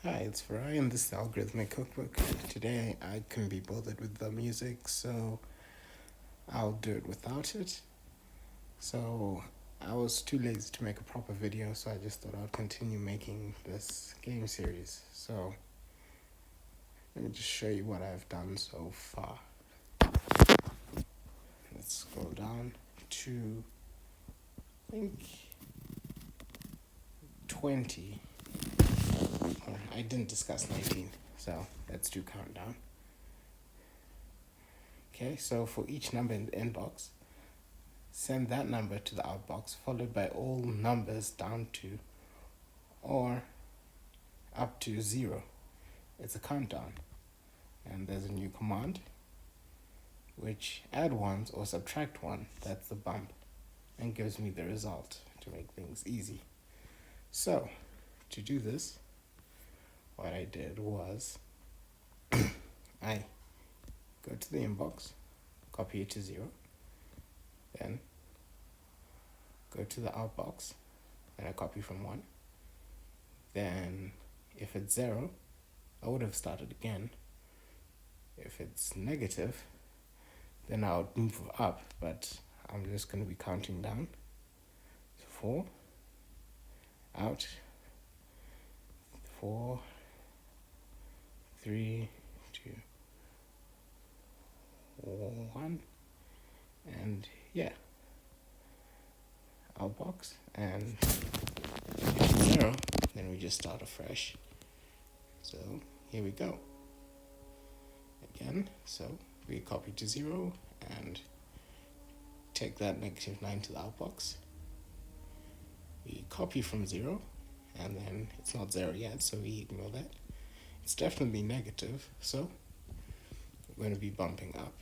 Hi, it's Farai and this is the Algorithmic Cookbook. Today I couldn't be bothered with the music, so I'll do it without it. So I was too lazy to make a proper video, so I just thought I'd continue making this game series. So let me just show you what I've done so far. Let's scroll down to, I think, 20. I didn't discuss 19, so let's do countdown. Okay, so for each number in the inbox, send that number to the outbox, followed by all numbers down to or up to 0. It's a countdown. And there's a new command, which add ones or subtract one, that's the bump, and gives me the result to make things easy. So, to do this, what I did was I go to the inbox, copy it to 0, then go to the outbox, and I copy from 1. Then, if it's 0, I would have started again. If it's negative, then I would move up, but I'm just going to be counting down. So 4, out, 4, 3, 2, 1, and yeah, outbox, and if it's 0, then we just start afresh. So here we go. Again, so we copy to 0 and take that -9 to the outbox. We copy from 0, and then it's not 0 yet, so we ignore that. It's definitely negative, so we're going to be bumping up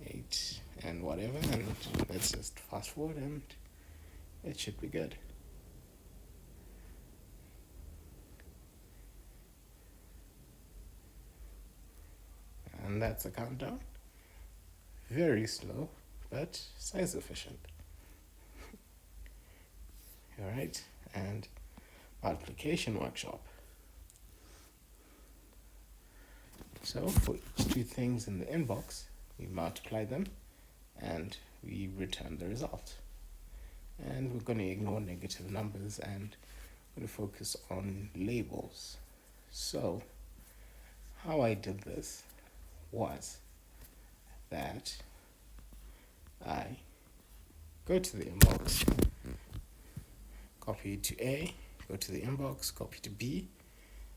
8 and whatever, and let's just fast forward and it should be good. And that's a countdown. Very slow, but size efficient. Alright, and multiplication workshop. So for each 2 things in the inbox, we multiply them and we return the result. And we're going to ignore negative numbers and we're going to focus on labels. So how I did this was that I go to the inbox, copy to A, go to the inbox, copy to B,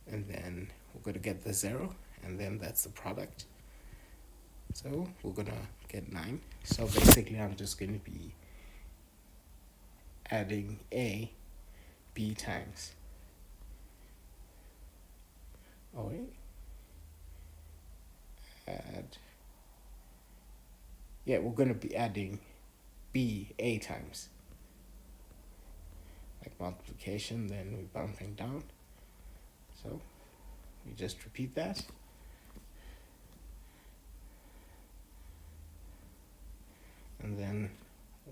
and then we're going to get the 0, and then that's the product. So we're going to get 9. So basically I'm just going to be adding A, B times. Oh wait. We're going to be adding B A times. Like multiplication, then we're bumping down. So we just repeat that. And then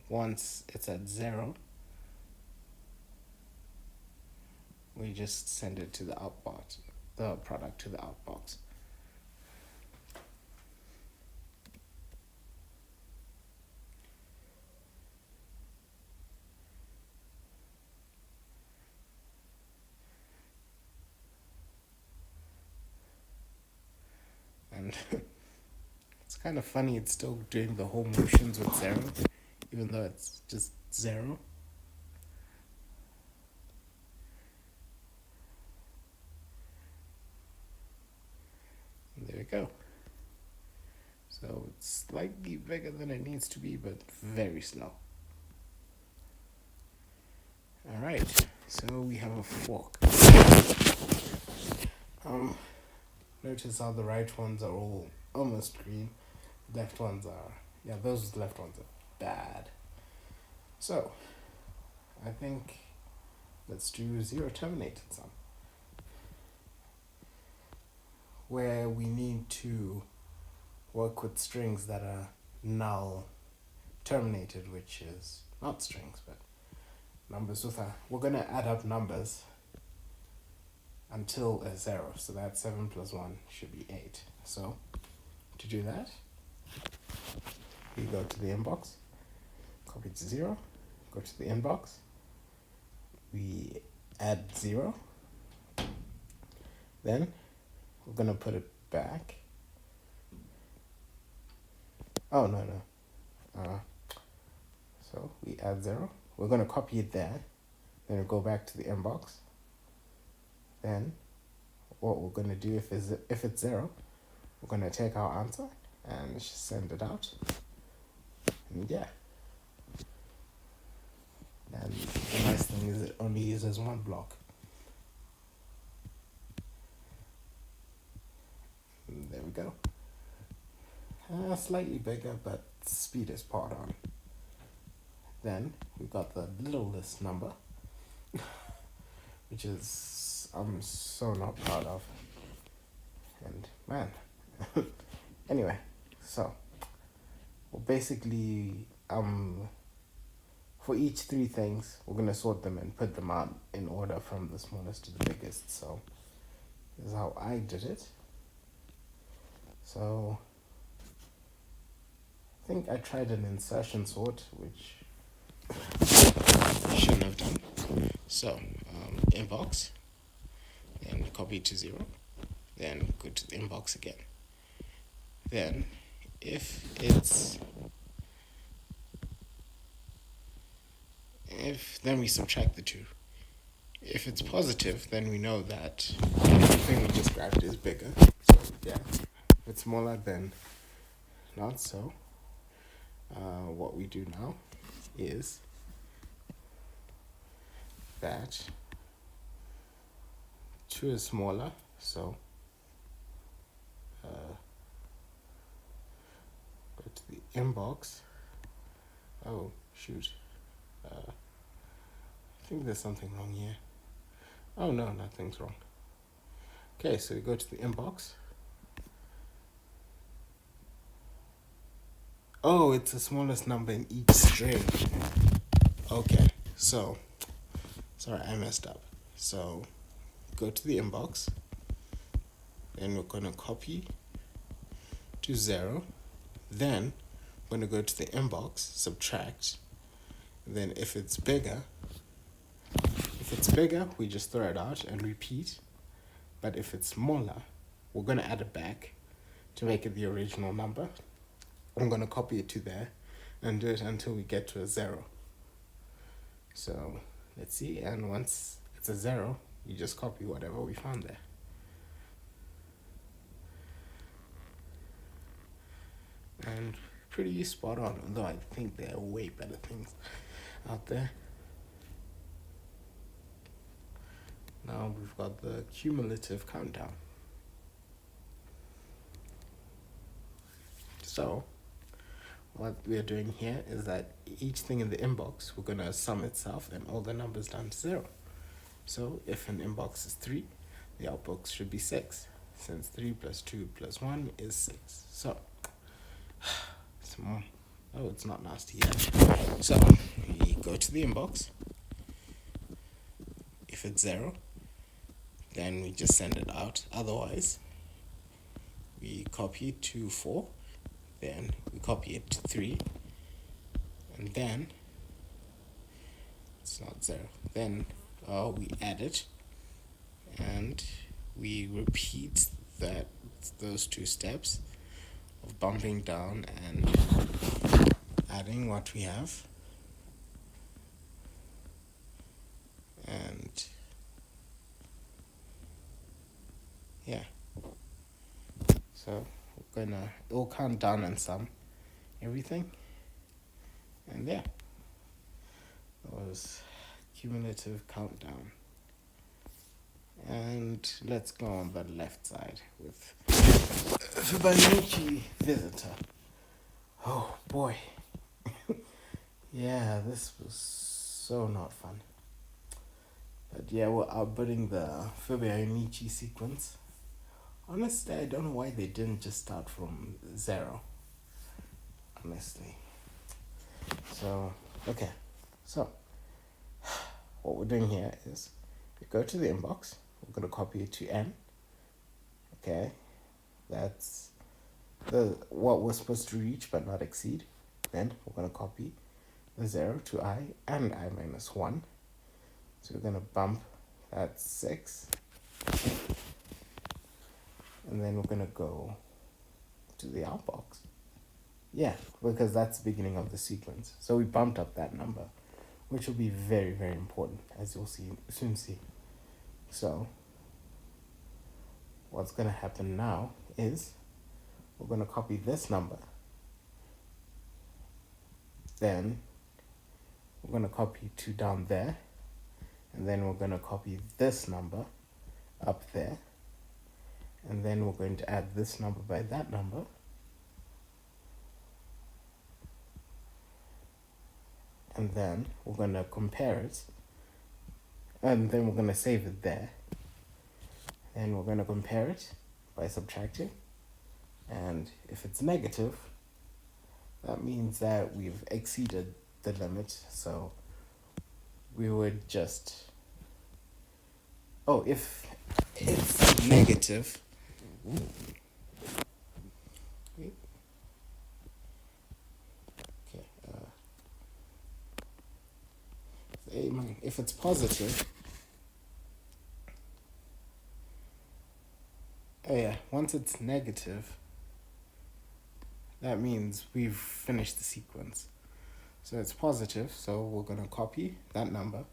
once it's at 0, we just send it to the outbox, the product to the outbox. And it's kind of funny, it's still doing the whole motions with 0, even though it's just 0. And there we go. So it's slightly bigger than it needs to be, but very slow. Alright, so we have a fork. Notice how the right ones are all almost green. Left ones are, those left ones are bad. So, I think let's do 0 terminated sum, where we need to work with strings that are null terminated, which is not strings, but numbers with we're going to add up numbers until a 0. So that 7 plus 1 should be 8. So to do that, we go to the inbox, copy to 0, go to the inbox, we add 0, then we're going to put it back. Oh, no. So we add 0. We're going to copy it there. Then we'll go back to the inbox. Then what we're going to do if it's 0, we're going to take our answer and just send it out. And yeah. And the nice thing is it only uses one block. And there we go. Slightly bigger, but speed is part on. Then we got the littlest number, which is I'm so not proud of. And man, anyway, so well, basically, for each 3 things, we're gonna sort them and put them out in order from the smallest to the biggest. So this is how I did it. So I think I tried an insertion sort, which shouldn't have done. So inbox, then copy to 0, then go to the inbox again. Then then we subtract the 2. If it's positive, then we know that the thing we just grabbed is bigger. So yeah, if it's smaller, then not. So what we do now is that 2 is smaller, so go to the inbox. Oh shoot, I think there's something wrong here. Oh no, nothing's wrong. Okay, so we go to the inbox. Oh, it's the smallest number in each string. Okay, so sorry, I messed up. So go to the inbox, then we're going to copy to 0, then we're going to go to the inbox, subtract, then if it's bigger, we just throw it out and repeat. But if it's smaller, we're going to add it back to make it the original number. I'm going to copy it to there and do it until we get to a 0. So let's see, and once it's a 0, you just copy whatever we found there. And pretty spot on, although I think there are way better things out there. Now we've got the cumulative countdown. So what we're doing here is that each thing in the inbox, we're going to sum itself and all the numbers down to 0. So if an inbox is 3, the outbox should be 6, since 3 plus 2 plus 1 is 6. So, it's not nasty yet. So we go to the inbox. If it's 0, then we just send it out. Otherwise, we copy it to 4, then we copy it to 3, and then it's not 0. Then we add it, and we repeat those 2 steps of bumping down and adding what we have. And yeah, so we're gonna all count down and sum everything, and yeah, that was cumulative countdown. And let's go on the left side with Fibonacci visitor. Oh boy. Yeah, this was so not fun. But yeah, we're outputting the Fibonacci sequence. Honestly, I don't know why they didn't just start from 0. Honestly. So, okay. So, what we're doing here is we go to the inbox, we we're going to copy it to n. Okay, that's the what we're supposed to reach but not exceed. Then we're going to copy the 0 to I and I minus 1. So we're going to bump that 6. And then we're going to go to the outbox. Yeah, because that's the beginning of the sequence. So we bumped up that number, which will be very, very important, as you'll soon see. So what's going to happen now is we're going to copy this number. Then we're going to copy 2 down there. And then we're going to copy this number up there. And then we're going to add this number by that number. And then we're going to compare it. And then we're going to save it there. And we're going to compare it by subtracting. And if it's negative, that means that we've exceeded the limit. So we would just... Oh, if it's negative... Wait. Okay. If it's positive... Oh yeah, once it's negative, that means we've finished the sequence. So it's positive, so we're going to copy that number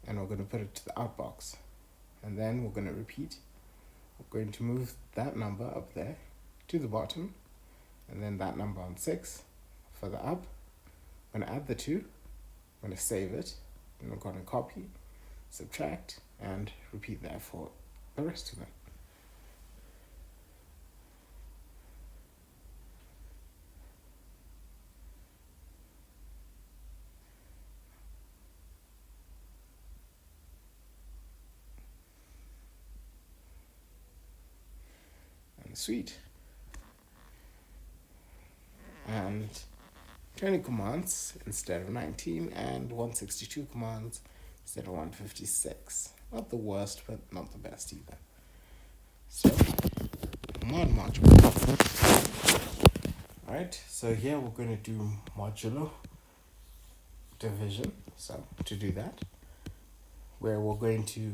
and we're going to put it to the outbox. And then we're going to repeat. We're going to move that number up there to the bottom, and then that number on 6 further up. I'm going to add the 2, I'm going to save it, and we're going to copy, subtract, and repeat that for the rest of them. Sweet. And 20 commands instead of 19, and 162 commands instead of 156. Not the worst, but not the best either. So, mod module. Alright, so here we're going to do modulo division. So, to do that, where we're going to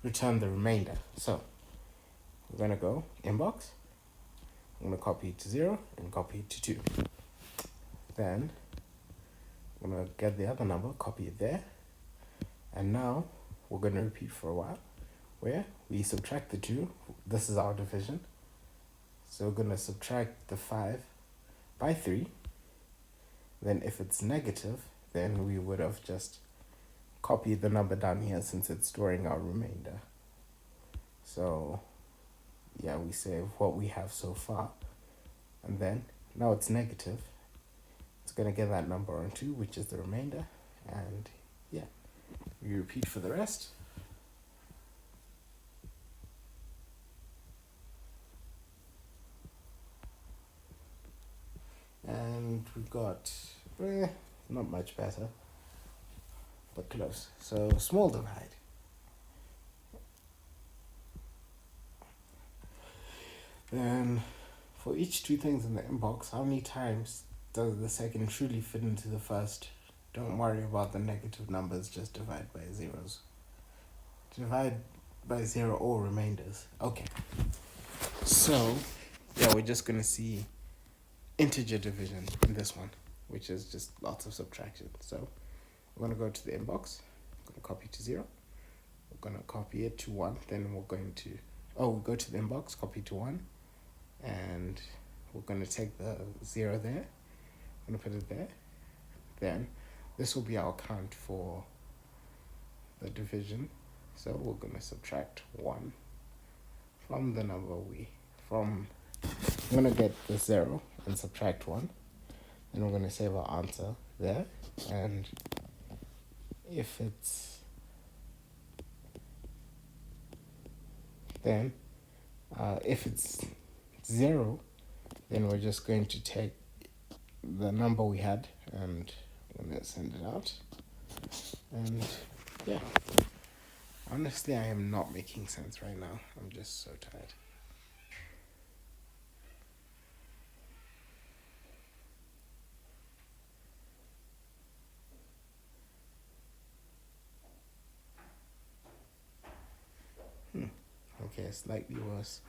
return the remainder. So, we're going to go inbox. I'm going to copy it to 0 and copy it to 2. Then I'm going to get the other number, copy it there. And now we're going to repeat for a while where we subtract the 2. This is our division. So we're going to subtract the 5 by 3. Then if it's negative, then we would have just copied the number down here since it's storing our remainder. So yeah, we save what we have so far, and then now it's negative. It's going to get that number on 2, which is the remainder, and yeah, we repeat for the rest. And we got not much better, but close. So small divide. Then, for each 2 things in the inbox, how many times does the second truly fit into the first? Don't worry about the negative numbers, just divide by zeros. Divide by 0 or remainders. Okay. So, yeah, we're just going to see integer division in this one, which is just lots of subtraction. So, we're going to go to the inbox. We're going to copy to 0. We're going to copy it to 1. Then we're going to... we'll go to the inbox, copy to 1. And we're going to take the 0 there. I'm going to put it there. Then this will be our count for the division. So we're going to subtract 1 from the number I'm going to get the 0 and subtract 1. Then we're going to save our answer there. And if it's... Then, if it's 0, then we're just going to take the number we had and I'm going to send it out. And yeah. Honestly, I am not making sense right now. I'm just so tired. Okay, slightly worse.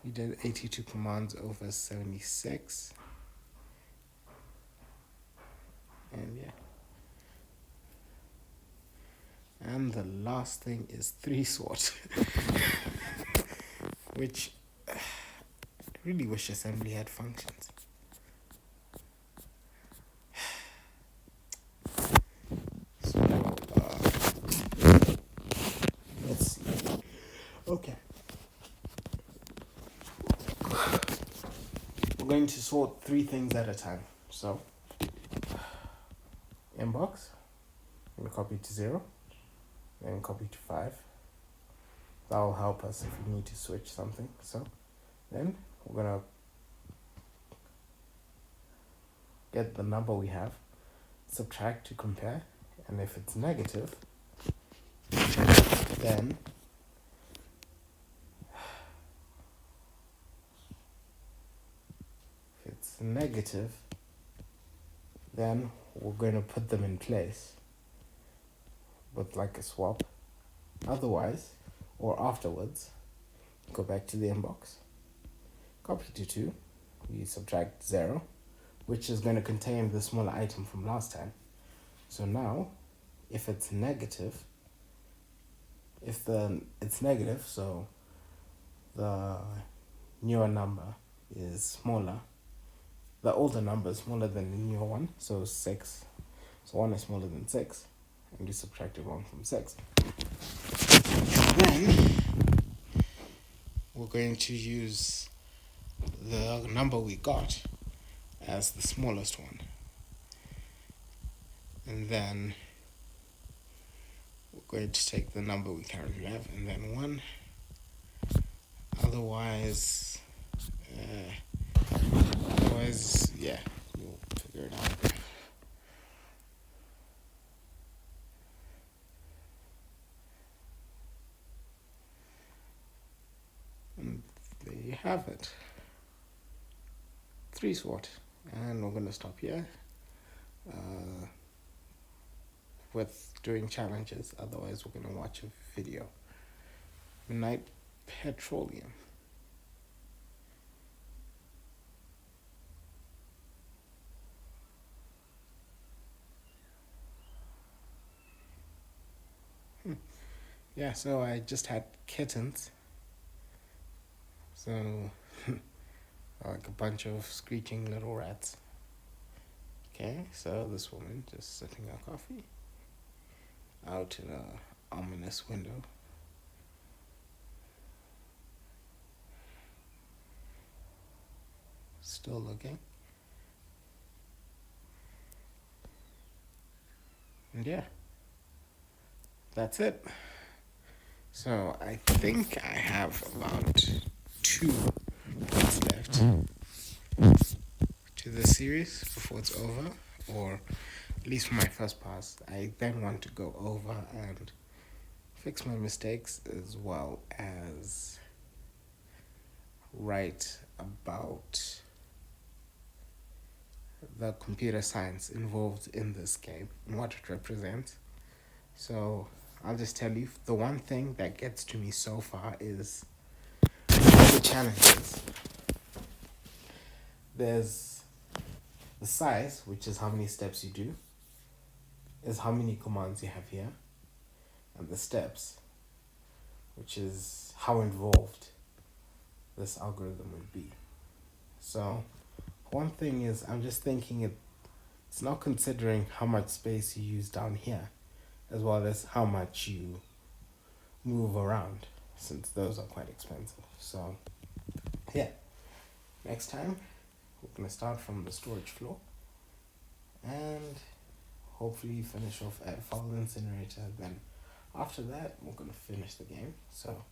We did 82 commands over 76. And yeah. And the last thing is 3 sort. Which I really wish assembly had functions. So, let's see. Okay. We're going to sort 3 things at a time. So, inbox, I'm going to copy to 0, then copy to 5. That will help us if we need to switch something. So, then we're going to get the number we have, subtract to compare, and if it's negative, then then we're going to put them in place with like a swap. Otherwise, or afterwards, go back to the inbox, copy to 2, we subtract 0, which is going to contain the smaller item from last time. So now, if it's negative, so the newer number is smaller, the older number is smaller than the newer one, so 6. So 1 is smaller than 6, and you subtracted 1 from 6. Then we're going to use the number we got as the smallest one. And then we're going to take the number we currently have and then 1. Otherwise, yeah, we'll figure it out. And there you have it. 3 sort. And we're going to stop here with doing challenges. Otherwise, we're going to watch a video. Midnight Petroleum. Yeah, so I just had kittens. So, like a bunch of screeching little rats. Okay, so this woman just sipping her coffee out in a ominous window. Still looking. And yeah, that's it. So I think I have about 2 points left to the series before it's over, or at least for my first pass. I then want to go over and fix my mistakes as well as write about the computer science involved in this game and what it represents. So I'll just tell you, the one thing that gets to me so far is the challenges. There's the size, which is how many steps you do, is how many commands you have here, and the steps, which is how involved this algorithm would be. So one thing is, I'm just thinking it's not considering how much space you use down here, as well as how much you move around, since those are quite expensive. So yeah, next time we're going to start from the storage floor and hopefully finish off at file incinerator. Then after that, we're going to finish the game. So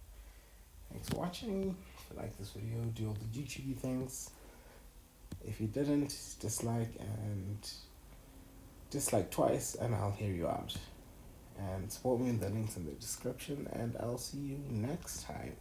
thanks for watching. If you like this video, do all the YouTube things. If you didn't, dislike twice and I'll hear you out. and support me in the links in the description, and I'll see you next time.